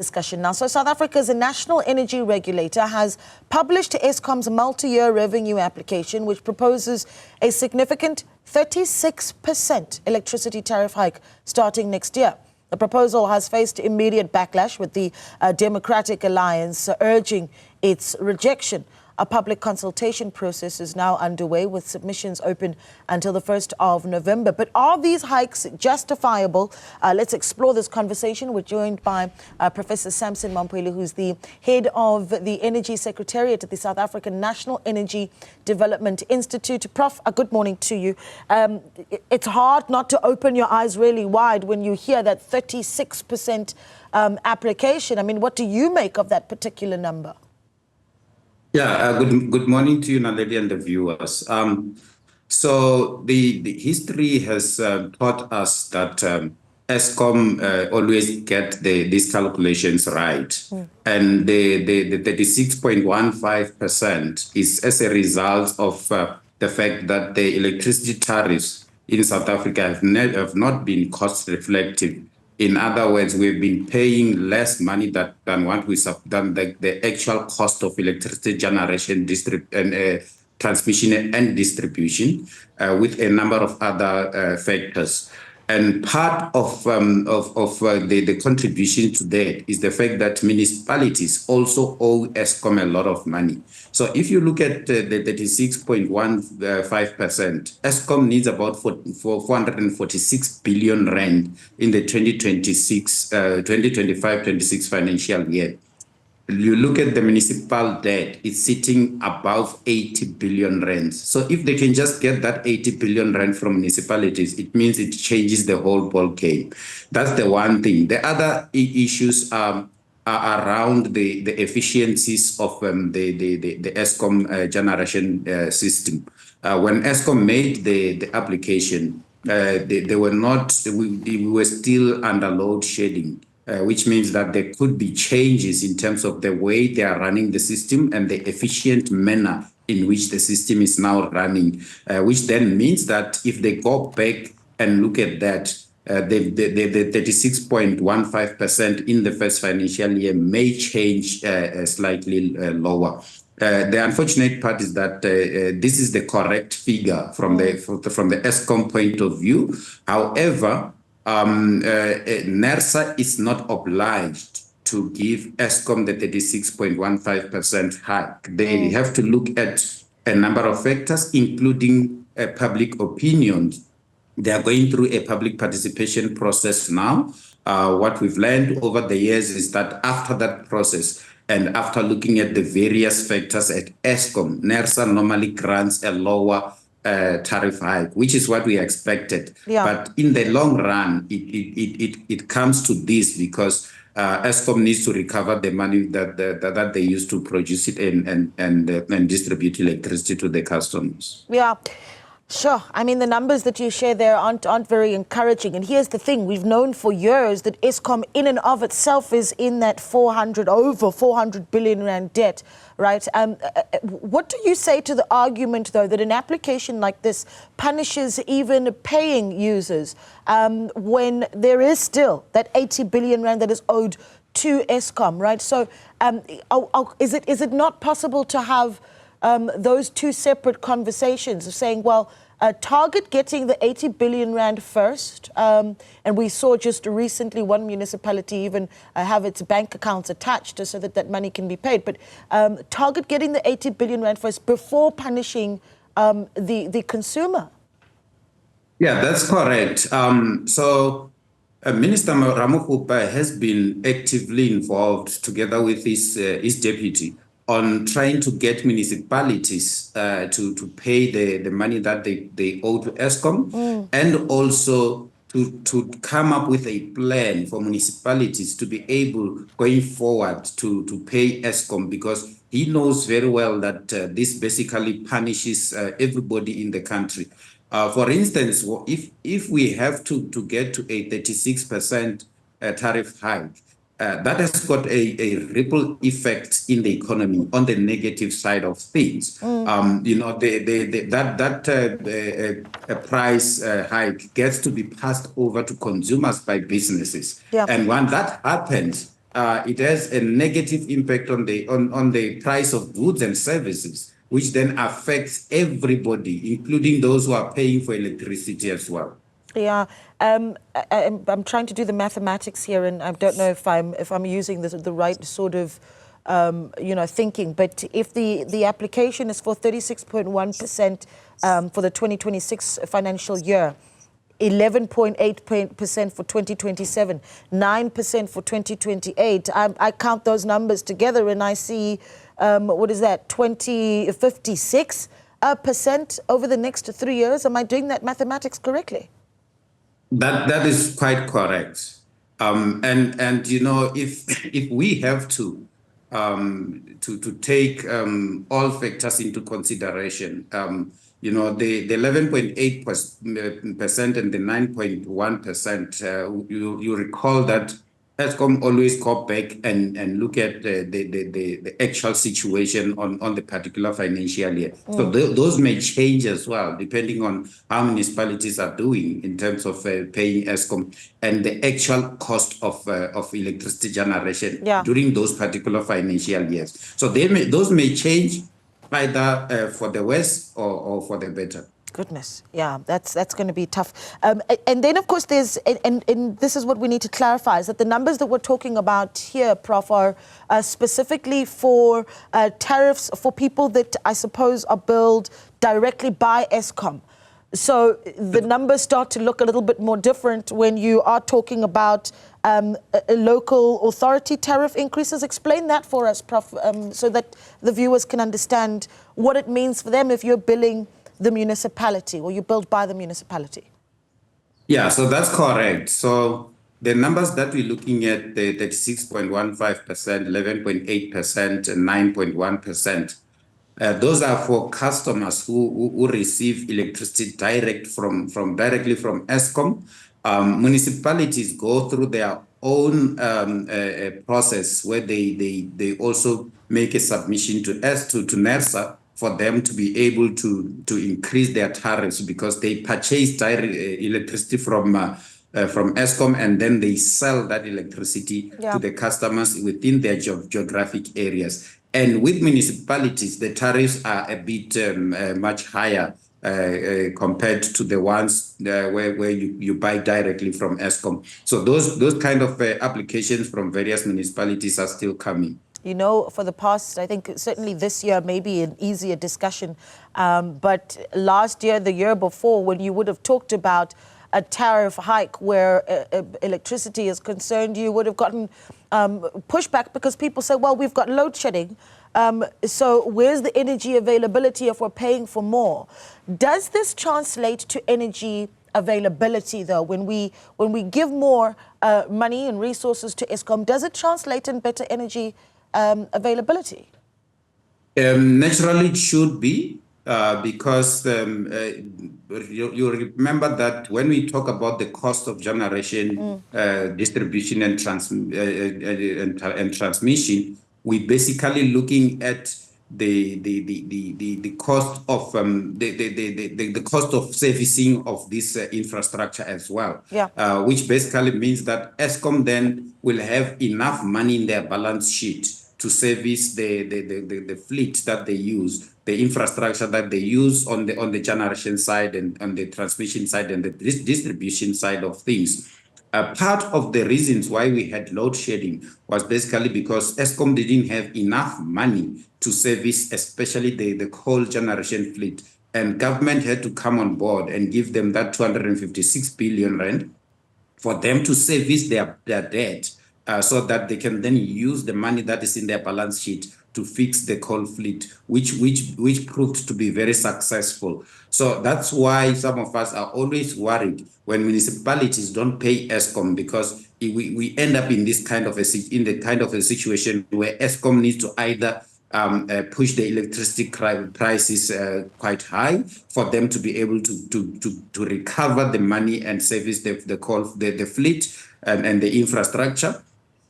Discussion now. So South Africa's national energy regulator has published Eskom's multi-year revenue application, which proposes a significant 36% electricity tariff hike starting next year. The proposal has faced immediate backlash, with the Democratic Alliance urging its rejection. A public consultation process is now underway, with submissions open until the 1st of November. But are these hikes justifiable? Let's explore this conversation. We're joined by Professor Sampson Mamphweli, who's the head of the Energy Secretariat at the South African National Energy Development Institute. Prof, a good morning to you. It's hard not to open your eyes really wide when you hear that 36% application. I mean, what do you make of that particular number? Yeah, good morning to you, Naledi, and the viewers. So the history has taught us that Eskom always get these calculations right. And the 36.15% is as a result of the fact that the electricity tariffs in South Africa have not been cost reflective. In other words, we've been paying less money than what than the actual cost of electricity generation, transmission and distribution, with a number of other factors. And part of the contribution to that is the fact that municipalities also owe Eskom a lot of money. So if you look at the 36.15%, Eskom needs about 446 billion rand in the 2025-26 financial year. You look at the municipal debt, it's sitting above 80 billion rand. So if they can just get that 80 billion rand from municipalities, it means it changes the whole ball game. That's the one thing. The other issues are around the efficiencies of the Eskom generation system. When Eskom made the application, we were still under load shedding. Which means that there could be changes in terms of the way they are running the system and the efficient manner in which the system is now running, which then means that if they go back and look at that, the 36.15% in the first financial year may change slightly lower. The unfortunate part is that this is the correct figure from the Eskom point of view. However, NERSA is not obliged to give Eskom the 36.15% hike. They have to look at a number of factors, including public opinion. They are going through a public participation process now. What we've learned over the years is that after that process, and after looking at the various factors at Eskom, NERSA normally grants a lower tariff hike, which is what we expected. Yeah. But in the long run, it comes to this because Eskom needs to recover the money that they used to produce it and distribute electricity to the customers. Yeah. Sure. I mean, the numbers that you share there aren't very encouraging. And here's the thing. We've known for years that Eskom in and of itself is in that over 400 billion rand debt, right? What do you say to the argument, though, that an application like this punishes even paying users when there is still that 80 billion rand that is owed to Eskom, right? So is it not possible to have those two separate conversations of saying, well, target getting the 80 billion rand first, and we saw just recently one municipality even have its bank accounts attached so that that money can be paid, but target getting the 80 billion rand first before punishing the consumer. Yeah, that's correct. So Minister Ramokgopa has been actively involved together with his deputy on trying to get municipalities to pay the money that they owe to Eskom, and also to come up with a plan for municipalities to be able, going forward, to pay Eskom, because he knows very well that this basically punishes everybody in the country. For instance, if we have to get to a 36% tariff hike, that has got a ripple effect in the economy on the negative side of things. You know, that price hike gets to be passed over to consumers by businesses. Yeah. And when that happens, it has a negative impact on the price of goods and services, which then affects everybody, including those who are paying for electricity as well. Yeah, I'm trying to do the mathematics here, and I don't know if I'm using the right sort of thinking. But if the application is for 36.1% for the 2026 financial year, 11.8% for 2027, 9% for 2028. I count those numbers together and I see, what is that, 56% over the next 3 years. Am I doing that mathematics correctly? That is quite correct. And if we have to take all factors into consideration, the 11.8% and the 9.1%, you recall that Eskom always go back and look at the actual situation on the particular financial year. So those may change as well, depending on how municipalities are doing in terms of paying Eskom and the actual cost of electricity generation during those particular financial years. So those may change either for the worse or for the better. Goodness, yeah, that's going to be tough. And then, of course, there's, and this is what we need to clarify, is that the numbers that we're talking about here, Prof, are specifically for tariffs for people that I suppose are billed directly by Eskom. So the numbers start to look a little bit more different when you are talking about a local authority tariff increases. Explain that for us, Prof, so that the viewers can understand what it means for them if you're billing the municipality or you billed by the municipality. Yeah, so that's correct. So the numbers that we're looking at, the 36.15%, 11.8%, and 9.1%, those are for customers who receive electricity directly from Eskom. Municipalities go through their own process where they also make a submission to NERSA for them to be able to increase their tariffs, because they purchase electricity from Eskom and then they sell that electricity to the customers within their geographic areas. And with municipalities, the tariffs are a bit much higher compared to the ones where you buy directly from Eskom. So those kind of applications from various municipalities are still coming. You know, for the past, I think certainly this year may be an easier discussion, but last year, the year before, when you would have talked about a tariff hike where electricity is concerned, you would have gotten pushback because people say, well, we've got load shedding, so where's the energy availability if we're paying for more? Does this translate to energy availability, though? When we give more money and resources to Eskom, does it translate in better energy availability? Naturally, it should be, because you remember that when we talk about the cost of generation, distribution, and transmission, we're basically looking at the cost of the cost of servicing of this infrastructure as well. Which basically means that Eskom then will have enough money in their balance sheet to service the fleet that they use, the infrastructure that they use on the generation side and on the transmission side and the distribution side of things. Part of the reasons why we had load shedding was basically because Eskom didn't have enough money to service, especially the coal generation fleet, and government had to come on board and give them that 256 billion rand for them to service their debt. So that they can then use the money that is in their balance sheet to fix the coal fleet, which proved to be very successful. So that's why some of us are always worried when municipalities don't pay Eskom, because we end up in this kind of a situation where Eskom needs to either push the electricity prices quite high for them to be able to recover the money and service the fleet and the infrastructure,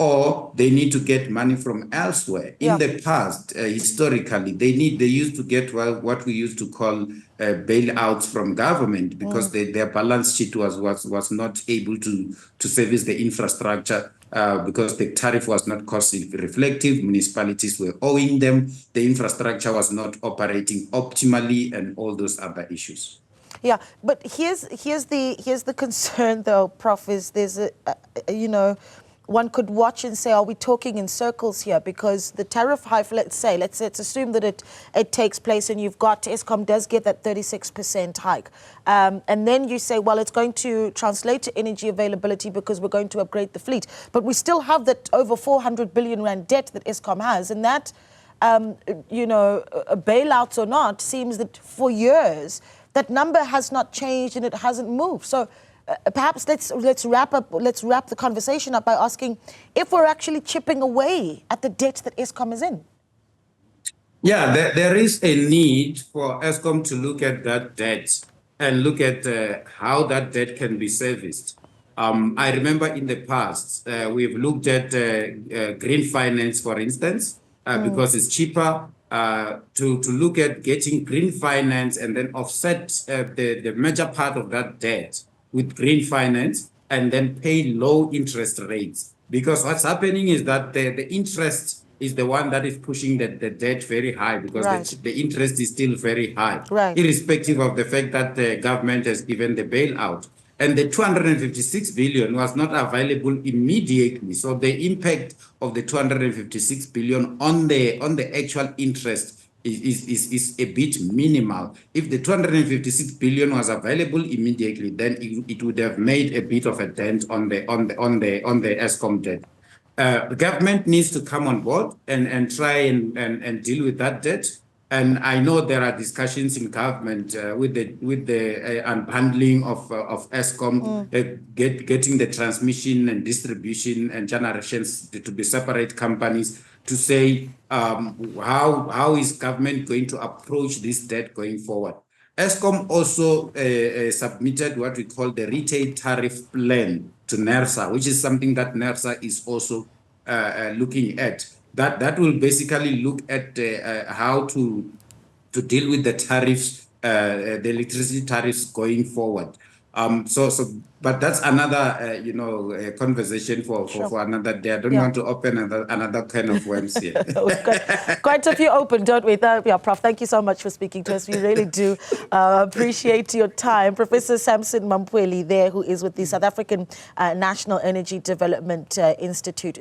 or they need to get money from elsewhere. Yeah. In the past, historically, they used to get what we used to call bailouts from government because their balance sheet was not able to service the infrastructure because the tariff was not cost reflective. Municipalities were owing them. The infrastructure was not operating optimally, and all those other issues. Yeah, but here's the concern though, Prof, is there's one could watch and say, are we talking in circles here? Because the tariff hike, let's assume that it takes place and you've got, Eskom does get that 36% hike. And then you say, well, it's going to translate to energy availability because we're going to upgrade the fleet. But we still have that over 400 billion rand debt that Eskom has. And that, bailouts or not, seems that for years, that number has not changed and it hasn't moved. So perhaps let's wrap the conversation up by asking if we're actually chipping away at the debt that Eskom is in. Yeah, there is a need for Eskom to look at that debt and look at how that debt can be serviced. I remember in the past, we've looked at green finance, for instance, because it's cheaper to look at getting green finance and then offset the major part of that debt with green finance and then pay low interest rates. Because what's happening is that the interest is the one that is pushing the debt very high because the interest is still very high, irrespective of the fact that the government has given the bailout. And the 256 billion was not available immediately. So the impact of the 256 billion on the actual interest is a bit minimal. If the 256 billion was available immediately, then it would have made a bit of a dent on the Eskom debt. The government needs to come on board and try and deal with that debt. And I know there are discussions in government with the unbundling of Eskom, getting the transmission and distribution and generations to be separate companies, to say how is government going to approach this debt going forward. Eskom also submitted what we call the retail tariff plan to NERSA, which is something that NERSA is also looking at. That will basically look at how to deal with the tariffs, the electricity tariffs going forward. But that's another, conversation for another day. I don't want to open another kind of worms here. We've got quite a few open, don't we? Prof, thank you so much for speaking to us. We really do appreciate your time. Professor Sampson Mamphweli there, who is with the South African National Energy Development Institute.